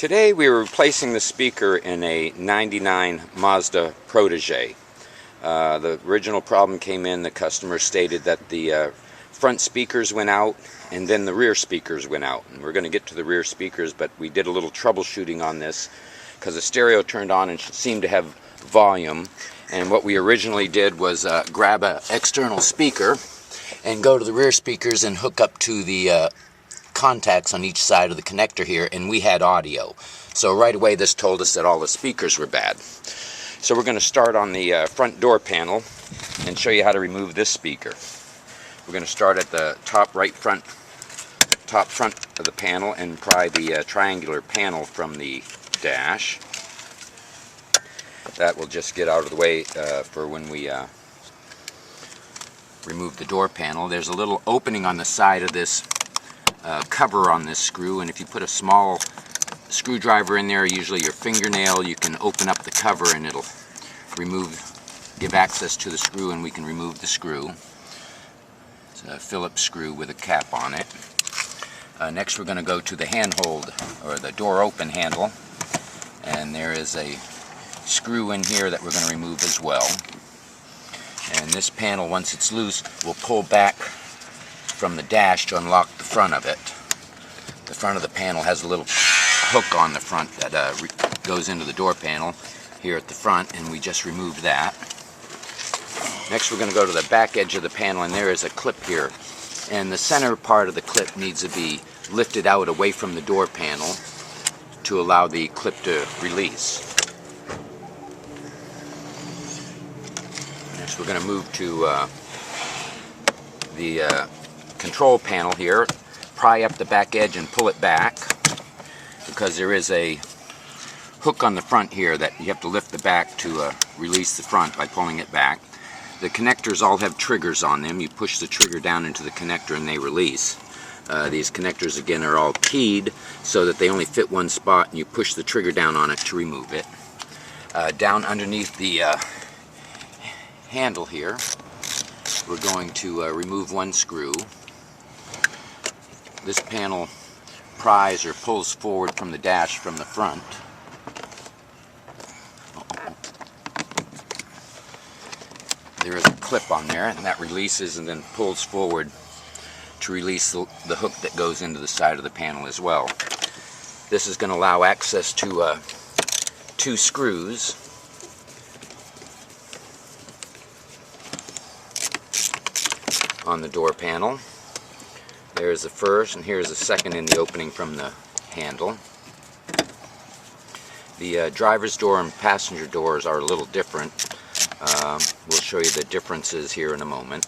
Today we were replacing the speaker in a '99 Mazda Protege. The original problem came in, the customer stated that the front speakers went out and then the rear speakers went out. And we're going to get to the rear speakers, but we did a little troubleshooting on this because the stereo turned on and seemed to have volume. And what we originally did was grab an external speaker and go to the rear speakers and hook up to the contacts on each side of the connector here, and we had audio. So right away this told us that all the speakers were bad. So we're going to start on the front door panel and show you how to remove this speaker. We're going to start at the top front of the panel and pry the triangular panel from the dash. That will just get out of the way for when we remove the door panel. There's a little opening on the side of this cover on this screw, and if you put a small screwdriver in there, usually your fingernail, you can open up the cover and it'll give access to the screw, and we can remove the screw. It's a Phillips screw with a cap on it. Next we're going to go to the handhold, or the door open handle, and there is a screw in here that we're going to remove as well. And this panel, once it's loose, will pull back from the dash to unlock the front of it. The front of the panel has a little hook on the front that goes into the door panel here at the front, and we just removed that. Next we're going to go to the back edge of the panel, and there is a clip here, and the center part of the clip needs to be lifted out away from the door panel to allow the clip to release. Next we're going to move to the control panel here, pry up the back edge and pull it back, because there is a hook on the front here that you have to lift the back to release the front by pulling it back. The connectors all have triggers on them. You push the trigger down into the connector and they release. These connectors again are all keyed so that they only fit one spot, and you push the trigger down on it to remove it. Down underneath the handle here, we're going to remove one screw. This panel pries or pulls forward from the dash from the front. There is a clip on there, and that releases and then pulls forward to release the hook that goes into the side of the panel as well. This is going to allow access to two screws. On the door panel. There's the first, and here's the second in the opening from the handle. The driver's door and passenger doors are a little different. We'll show you the differences here in a moment.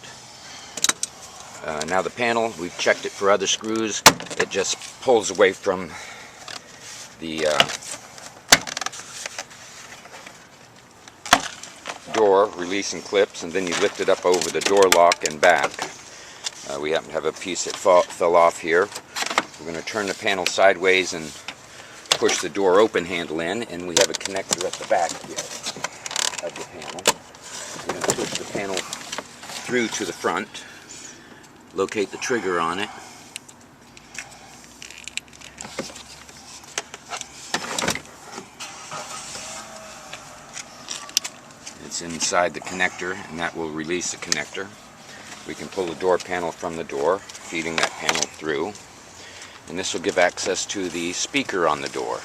Now the panel, we've checked it for other screws. It just pulls away from the door, releasing clips, and then you lift it up over the door lock and back. We happen to have a piece that fell off here. We're going to turn the panel sideways and push the door open handle in, and we have a connector at the back here of the panel. We're going to push the panel through to the front, locate the trigger on it, it's inside the connector, and that will release the connector. We can pull the door panel from the door, feeding that panel through, and this will give access to the speaker on the door.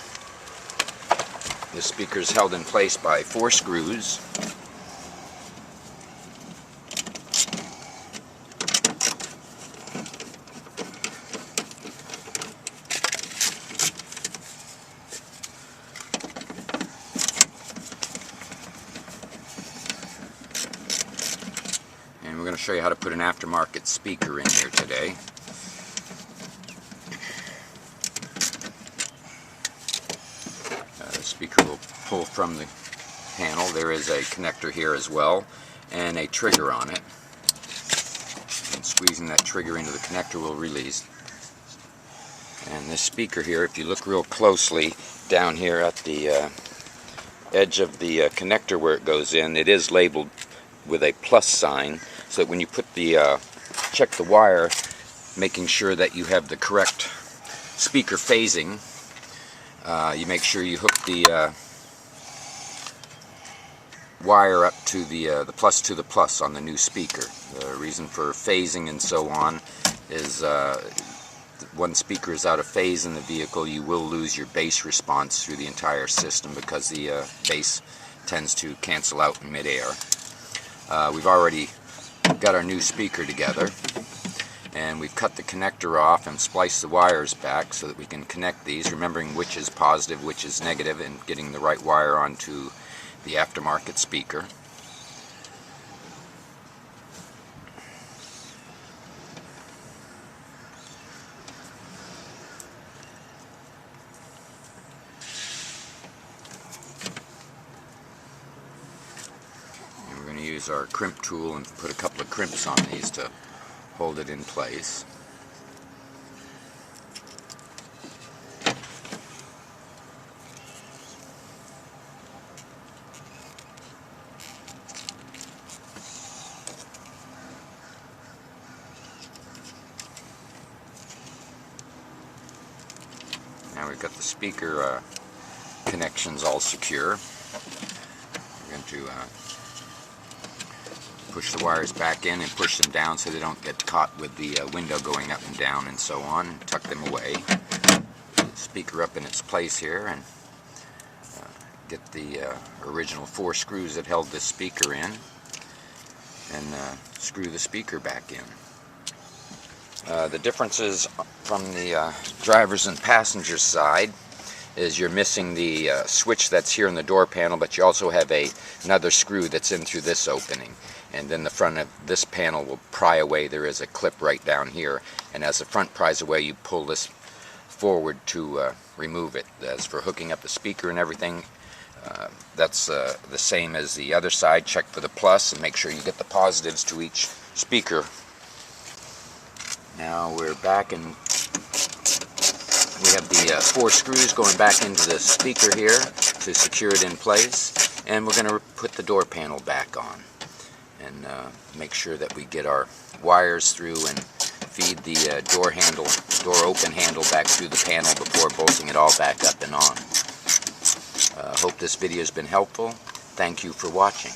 The speaker is held in place by 4 screws. We're going to show you how to put an aftermarket speaker in here today. The speaker will pull from the panel. There is a connector here as well, and a trigger on it. And squeezing that trigger into the connector will release. And this speaker here, if you look real closely down here at the edge of the connector where it goes in, it is labeled with a plus sign, so that when you put the check the wire, making sure that you have the correct speaker phasing, You make sure you hook the wire up to the plus to the plus on the new speaker. The reason for phasing and so on is one speaker is out of phase in the vehicle, you will lose your bass response through the entire system because the bass tends to cancel out in midair. We've already got our new speaker together, and we've cut the connector off and spliced the wires back so that we can connect these, remembering which is positive, which is negative, and getting the right wire onto the aftermarket speaker. And we're going to use our crimp tool and put a couple of crimps on these to hold it in place. Now we've got the speaker connections all secure. We're going to push the wires back in and push them down so they don't get caught with the window going up and down and so on. Tuck them away. Put the speaker up in its place here and get the original 4 screws that held this speaker in and screw the speaker back in. The differences from the driver's and passenger's side is you're missing the switch that's here in the door panel, but you also have another screw that's in through this opening. And then the front of this panel will pry away. There is a clip right down here, and as the front pries away, you pull this forward to remove it. As for hooking up the speaker and everything, that's the same as the other side. Check for the plus and make sure you get the positives to each speaker. Now we're back, and we have the 4 screws going back into the speaker here to secure it in place, and we're going to put the door panel back on and make sure that we get our wires through and feed the door open handle back through the panel before bolting it all back up and on. Hope this video has been helpful. Thank you for watching.